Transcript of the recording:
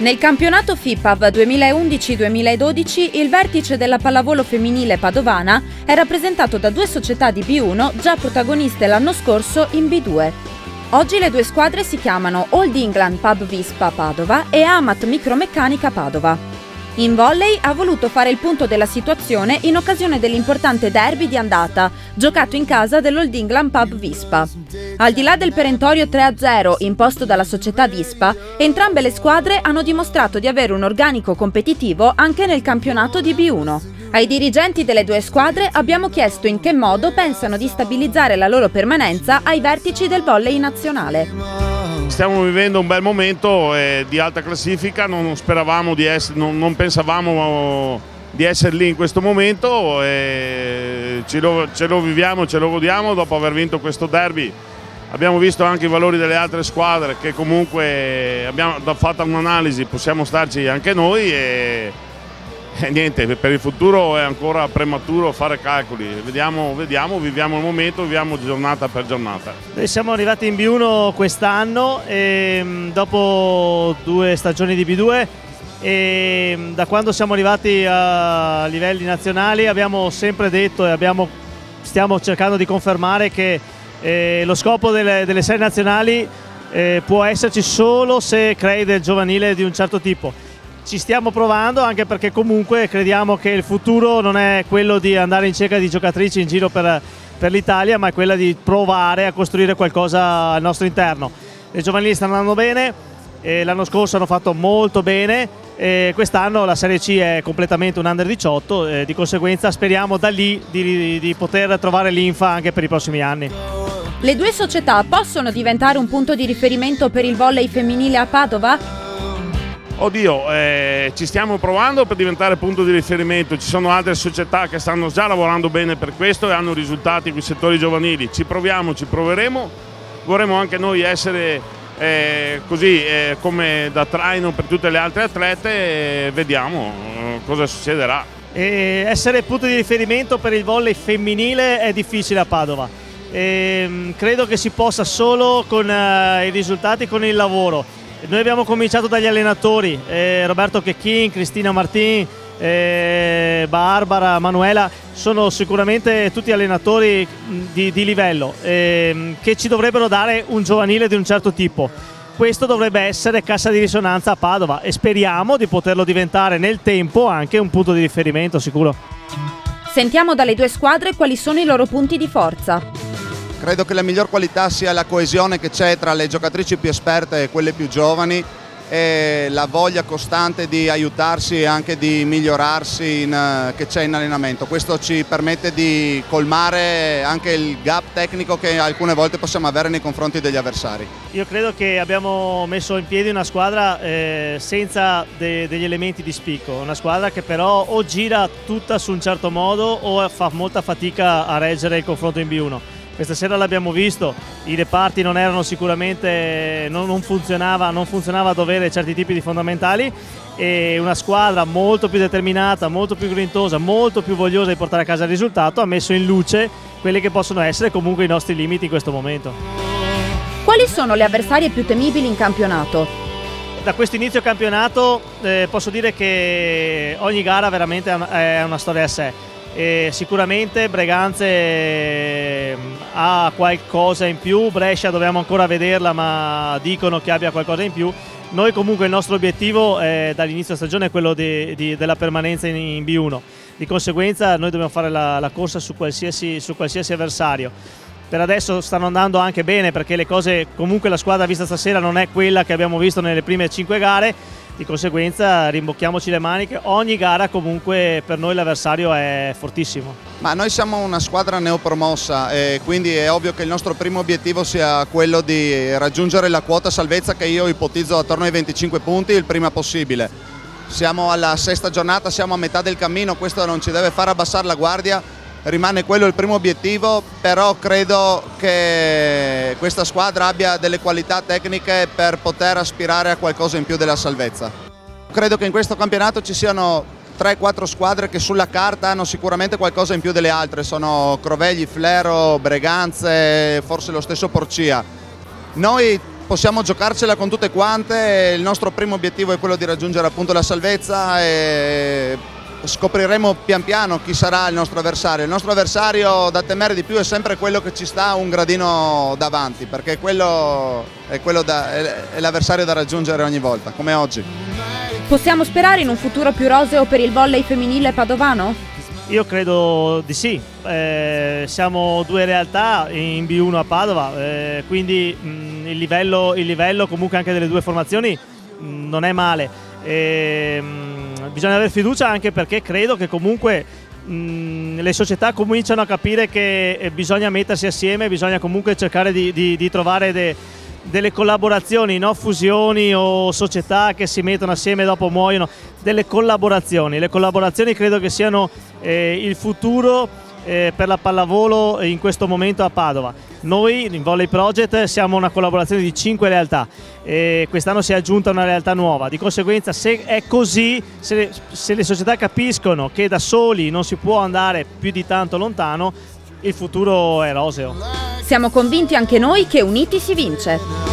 Nel campionato FIPAV 2011-2012 il vertice della pallavolo femminile padovana è rappresentato da due società di B1 già protagoniste l'anno scorso in B2. Oggi le due squadre si chiamano Old England Pub Vispa Padova e Amat Micromeccanica Padova. In volley ha voluto fare il punto della situazione in occasione dell'importante derby di andata, giocato in casa dell'Old England Pub Vispa. Al di là del perentorio 3-0 imposto dalla società Vispa, entrambe le squadre hanno dimostrato di avere un organico competitivo anche nel campionato di B1. Ai dirigenti delle due squadre abbiamo chiesto in che modo pensano di stabilizzare la loro permanenza ai vertici del volley nazionale. Stiamo vivendo un bel momento di alta classifica, non pensavamo di essere lì in questo momento e ce lo viviamo, ce lo godiamo dopo aver vinto questo derby. Abbiamo visto anche i valori delle altre squadre che comunque abbiamo fatto un'analisi, possiamo starci anche noi e niente, per il futuro è ancora prematuro fare calcoli, vediamo, viviamo il momento, viviamo giornata per giornata. Noi siamo arrivati in B1 quest'anno dopo 2 stagioni di B2 e da quando siamo arrivati a livelli nazionali abbiamo sempre detto e stiamo cercando di confermare che lo scopo delle serie nazionali può esserci solo se crei del giovanile di un certo tipo. Ci stiamo provando anche perché comunque crediamo che il futuro non è quello di andare in cerca di giocatrici in giro per l'Italia, ma è quella di provare a costruire qualcosa al nostro interno. Le giovanili stanno andando bene, l'anno scorso hanno fatto molto bene, quest'anno la Serie C è completamente un Under 18, di conseguenza speriamo da lì di poter trovare linfa anche per i prossimi anni. Le due società possono diventare un punto di riferimento per il volley femminile a Padova? Oddio, ci stiamo provando per diventare punto di riferimento, ci sono altre società che stanno già lavorando bene per questo e hanno risultati con i settori giovanili. Ci proviamo, ci proveremo, vorremmo anche noi essere così come da traino per tutte le altre atlete e vediamo cosa succederà. Essere punto di riferimento per il volley femminile è difficile a Padova. Credo che si possa solo con i risultati, con il lavoro. Noi abbiamo cominciato dagli allenatori, Roberto Checchin, Cristina Martin, Barbara, Manuela, sono sicuramente tutti allenatori di livello che ci dovrebbero dare un giovanile di un certo tipo. Questo dovrebbe essere cassa di risonanza a Padova e speriamo di poterlo diventare nel tempo anche un punto di riferimento sicuro. Sentiamo dalle due squadre quali sono i loro punti di forza. Credo che la miglior qualità sia la coesione che c'è tra le giocatrici più esperte e quelle più giovani e la voglia costante di aiutarsi e anche di migliorarsi che c'è in allenamento. Questo ci permette di colmare anche il gap tecnico che alcune volte possiamo avere nei confronti degli avversari. Io credo che abbiamo messo in piedi una squadra senza degli elementi di spicco, una squadra che però o gira tutta su un certo modo o fa molta fatica a reggere il confronto in B1. Questa sera l'abbiamo visto, i reparti non erano sicuramente, non funzionava a dovere certi tipi di fondamentali e una squadra molto più determinata, molto più grintosa, molto più vogliosa di portare a casa il risultato ha messo in luce quelli che possono essere comunque i nostri limiti in questo momento. Quali sono le avversarie più temibili in campionato? Da questo inizio campionato posso dire che ogni gara veramente è una storia a sé. Sicuramente Breganze ha qualcosa in più, Brescia dobbiamo ancora vederla ma dicono che abbia qualcosa in più. Noi comunque il nostro obiettivo dall'inizio stagione è quello della permanenza in B1, di conseguenza noi dobbiamo fare la corsa su qualsiasi avversario. Per adesso stanno andando anche bene perché le cose, comunque la squadra vista stasera non è quella che abbiamo visto nelle prime 5 gare, di conseguenza rimbocchiamoci le maniche, ogni gara comunque per noi l'avversario è fortissimo. Ma noi siamo una squadra neopromossa e quindi è ovvio che il nostro primo obiettivo sia quello di raggiungere la quota salvezza che io ipotizzo attorno ai 25 punti il prima possibile. Siamo alla 6ª giornata, siamo a metà del cammino, questo non ci deve far abbassare la guardia, rimane quello il primo obiettivo, però credo che questa squadra abbia delle qualità tecniche per poter aspirare a qualcosa in più della salvezza. Credo che in questo campionato ci siano 3-4 squadre che sulla carta hanno sicuramente qualcosa in più delle altre, sono Crovegli, Flero, Breganze, forse lo stesso Porcia. Noi possiamo giocarcela con tutte quante. Il nostro primo obiettivo è quello di raggiungere appunto la salvezza e scopriremo pian piano chi sarà il nostro avversario. Il nostro avversario da temere di più è sempre quello che ci sta un gradino davanti, perché quello è l'avversario da raggiungere ogni volta, come oggi. Possiamo sperare in un futuro più roseo per il volley femminile padovano? Io credo di sì, siamo due realtà in B1 a Padova, quindi il livello comunque anche delle due formazioni non è male. Bisogna avere fiducia, anche perché credo che comunque le società cominciano a capire che bisogna mettersi assieme, bisogna comunque cercare di trovare delle collaborazioni, no fusioni o società che si mettono assieme e dopo muoiono, delle collaborazioni. Le collaborazioni credo che siano il futuro per la pallavolo in questo momento a Padova. Noi in Volley Project siamo una collaborazione di 5 realtà e quest'anno si è aggiunta una realtà nuova, di conseguenza se è così, se le società capiscono che da soli non si può andare più di tanto lontano, il futuro è roseo. Siamo convinti anche noi che uniti si vince.